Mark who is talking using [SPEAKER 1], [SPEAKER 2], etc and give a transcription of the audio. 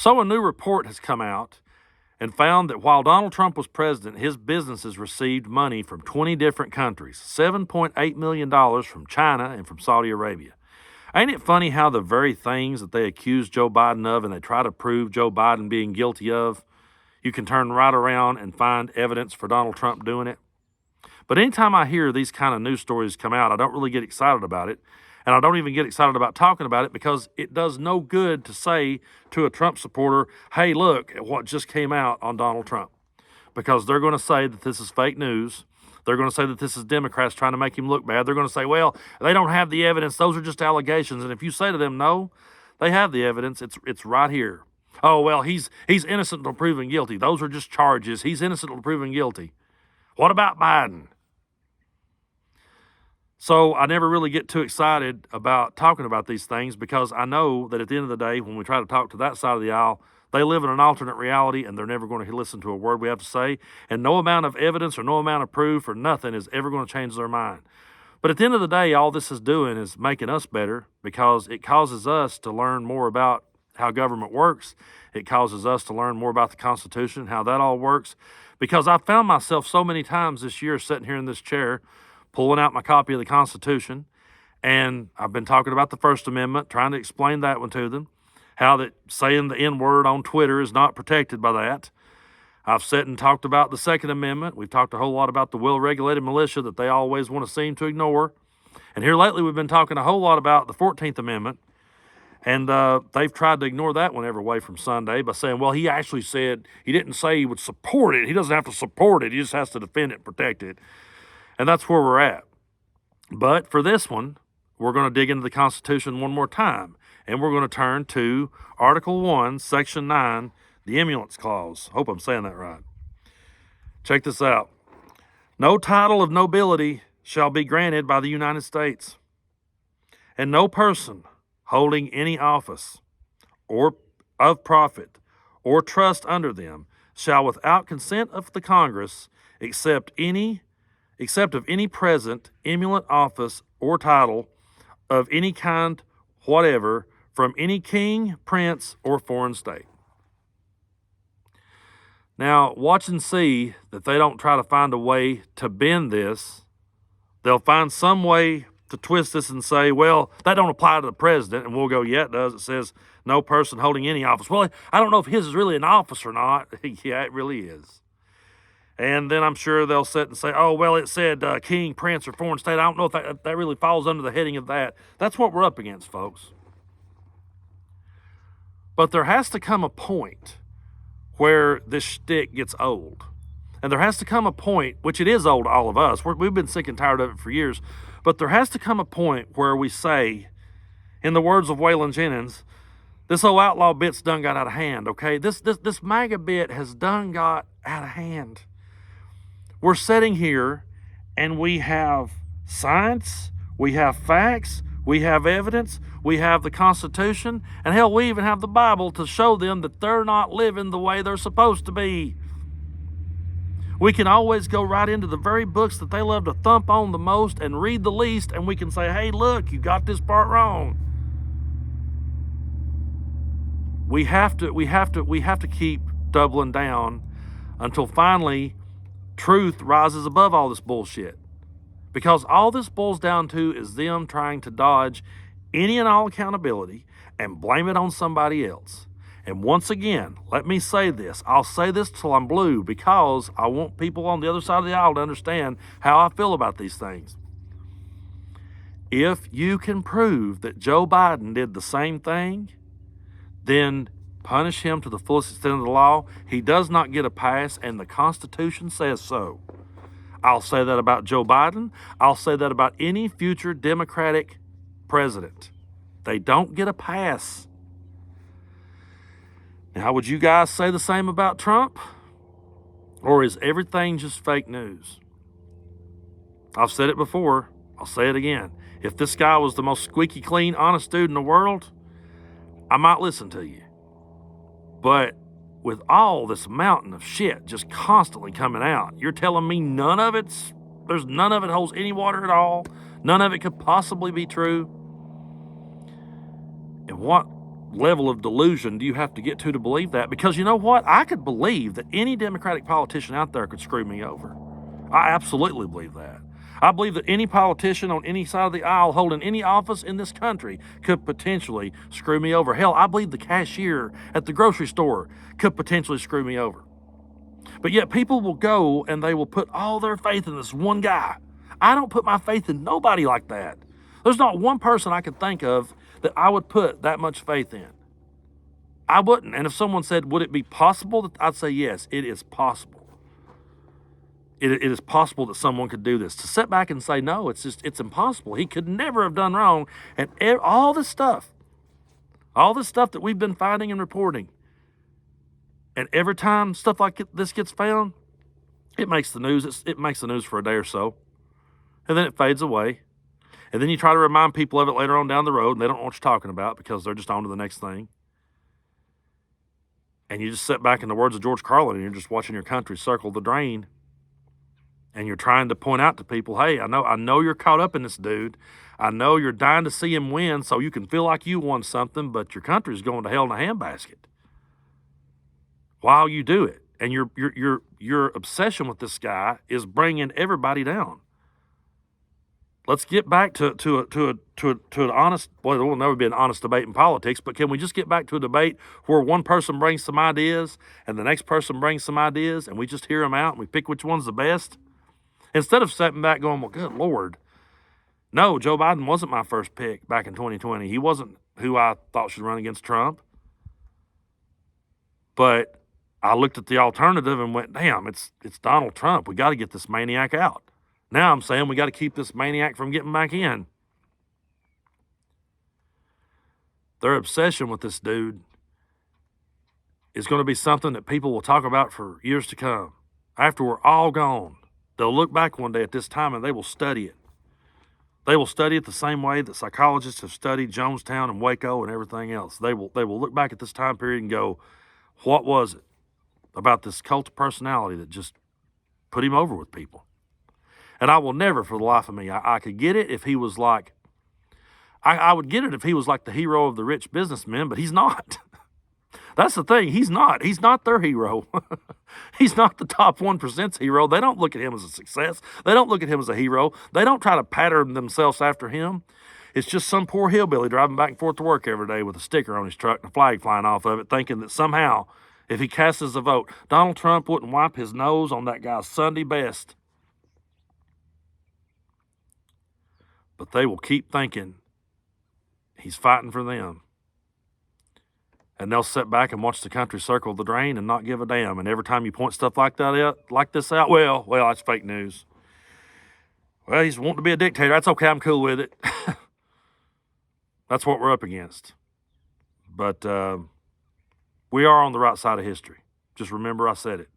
[SPEAKER 1] So a new report has come out and found that while Donald Trump was president, his businesses received money from 20 different countries, $7.8 million from China and from Saudi Arabia. Ain't it funny how the very things that they accuse Joe Biden of and they try to prove Joe Biden being guilty of, you can turn right around and find evidence for Donald Trump doing it? But anytime I hear these kind of news stories come out, I don't really get excited about it. And I don't even get excited about talking about it because it does no good to say to a Trump supporter, hey, look at what just came out on Donald Trump. Because they're going to say that this is fake news. They're going to say that this is Democrats trying to make him look bad. They're going to say, well, they don't have the evidence. Those are just allegations. And if you say to them, no, they have the evidence. It's right here. Oh, well, he's innocent until proven guilty. Those are just charges. He's innocent until proven guilty. What about Biden? So I never really get too excited about talking about these things because I know that at the end of the day, when we try to talk to that side of the aisle, they live in an alternate reality and they're never going to listen to a word we have to say. And no amount of evidence or no amount of proof or nothing is ever going to change their mind. But at the end of the day, all this is doing is making us better because it causes us to learn more about how government works. It causes us to learn more about the Constitution, how that all works. Because I found myself so many times this year sitting here in this chair, pulling out my copy of the Constitution, and I've been talking about the First Amendment, trying to explain that one to them, how that saying the N-word on Twitter is not protected by that. I've sat and talked about the Second Amendment. We've talked a whole lot about the well-regulated militia that they always want to seem to ignore. And here lately we've been talking a whole lot about the 14th Amendment, and they've tried to ignore that one every way from Sunday by saying, well, he actually said, he didn't say he would support it. He doesn't have to support it. He just has to defend it, protect it. And that's where we're at. But for this one, we're going to dig into the Constitution one more time. And we're going to turn to Article 1, Section 9, the Emulance Clause. Hope I'm saying that right. Check this out. No title of nobility shall be granted by the United States, and no person holding any office or of profit or trust under them shall without consent of the Congress except of any present eminent office or title of any kind whatever from any king, prince, or foreign state. Now, watch and see that they don't try to find a way to bend this. They'll find some way to twist this and say, well, that don't apply to the president. And we'll go, yeah, it does. It says no person holding any office. Well, I don't know if his is really an office or not. Yeah, it really is. And then I'm sure they'll sit and say, oh, well, it said king, prince, or foreign state. I don't know if that really falls under the heading of that. That's what we're up against, folks. But there has to come a point where this shtick gets old. And there has to come a point, which it is old to all of us. We've been sick and tired of it for years. But there has to come a point where we say, in the words of Waylon Jennings, this old outlaw bit's done got out of hand, okay? This MAGA bit has done got out of hand. We're sitting here and we have science, we have facts, we have evidence, we have the Constitution, and hell, we even have the Bible to show them that they're not living the way they're supposed to be. We can always go right into the very books that they love to thump on the most and read the least, and we can say, hey, look, you got this part wrong. We have to keep doubling down until finally truth rises above all this bullshit. Because all this boils down to is them trying to dodge any and all accountability and blame it on somebody else. And once again, let me say this. I'll say this till I'm blue because I want people on the other side of the aisle to understand how I feel about these things. If you can prove that Joe Biden did the same thing, then punish him to the fullest extent of the law. He does not get a pass, and the Constitution says so. I'll say that about Joe Biden. I'll say that about any future Democratic president. They don't get a pass. Now, would you guys say the same about Trump? Or is everything just fake news? I've said it before. I'll say it again. If this guy was the most squeaky clean, honest dude in the world, I might listen to you. But with all this mountain of shit just constantly coming out, you're telling me none of it holds any water at all? None of it could possibly be true? And what level of delusion do you have to get to believe that? Because you know what? I could believe that any Democratic politician out there could screw me over. I absolutely believe that. I believe that any politician on any side of the aisle holding any office in this country could potentially screw me over. Hell, I believe the cashier at the grocery store could potentially screw me over. But yet people will go and they will put all their faith in this one guy. I don't put my faith in nobody like that. There's not one person I could think of that I would put that much faith in. I wouldn't. And if someone said, would it be possible? I'd say, yes, it is possible. It is possible that someone could do this. To sit back and say, no, it's impossible. He could never have done wrong. And all this stuff that we've been finding and reporting, and every time stuff like this gets found, it makes the news. It makes the news for a day or so, and then it fades away. And then you try to remind people of it later on down the road, and they don't know what you're talking about because they're just on to the next thing. And you just sit back, in the words of George Carlin, and you're just watching your country circle the drain. And you're trying to point out to people, hey, I know you're caught up in this dude. I know you're dying to see him win so you can feel like you won something, but your country's going to hell in a handbasket while you do it. And your obsession with this guy is bringing everybody down. Let's get back to an honest, well, there will never be an honest debate in politics, but can we just get back to a debate where one person brings some ideas and the next person brings some ideas and we just hear them out and we pick which one's the best? Instead of stepping back going, well, good Lord, no, Joe Biden wasn't my first pick back in 2020. He wasn't who I thought should run against Trump. But I looked at the alternative and went, damn, it's Donald Trump. We got to get this maniac out. Now I'm saying we got to keep this maniac from getting back in. Their obsession with this dude is going to be something that people will talk about for years to come. After we're all gone, they'll look back one day at this time and they will study it. They will study it the same way that psychologists have studied Jonestown and Waco and everything else. They will look back at this time period and go, what was it about this cult of personality that just put him over with people? And I will never, for the life of me, I could get it if he was like, I would get it if he was like the hero of the rich businessmen, but he's not. That's the thing. He's not. He's not their hero. He's not the top 1%'s hero. They don't look at him as a success. They don't look at him as a hero. They don't try to pattern themselves after him. It's just some poor hillbilly driving back and forth to work every day with a sticker on his truck and a flag flying off of it, thinking that somehow, if he casts a vote, Donald Trump wouldn't wipe his nose on that guy's Sunday best. But they will keep thinking he's fighting for them. And they'll sit back and watch the country circle the drain and not give a damn. And every time you point stuff like that out, like this out, well, that's fake news. Well, he's wanting to be a dictator. That's okay. I'm cool with it. That's what we're up against. But we are on the right side of history. Just remember I said it.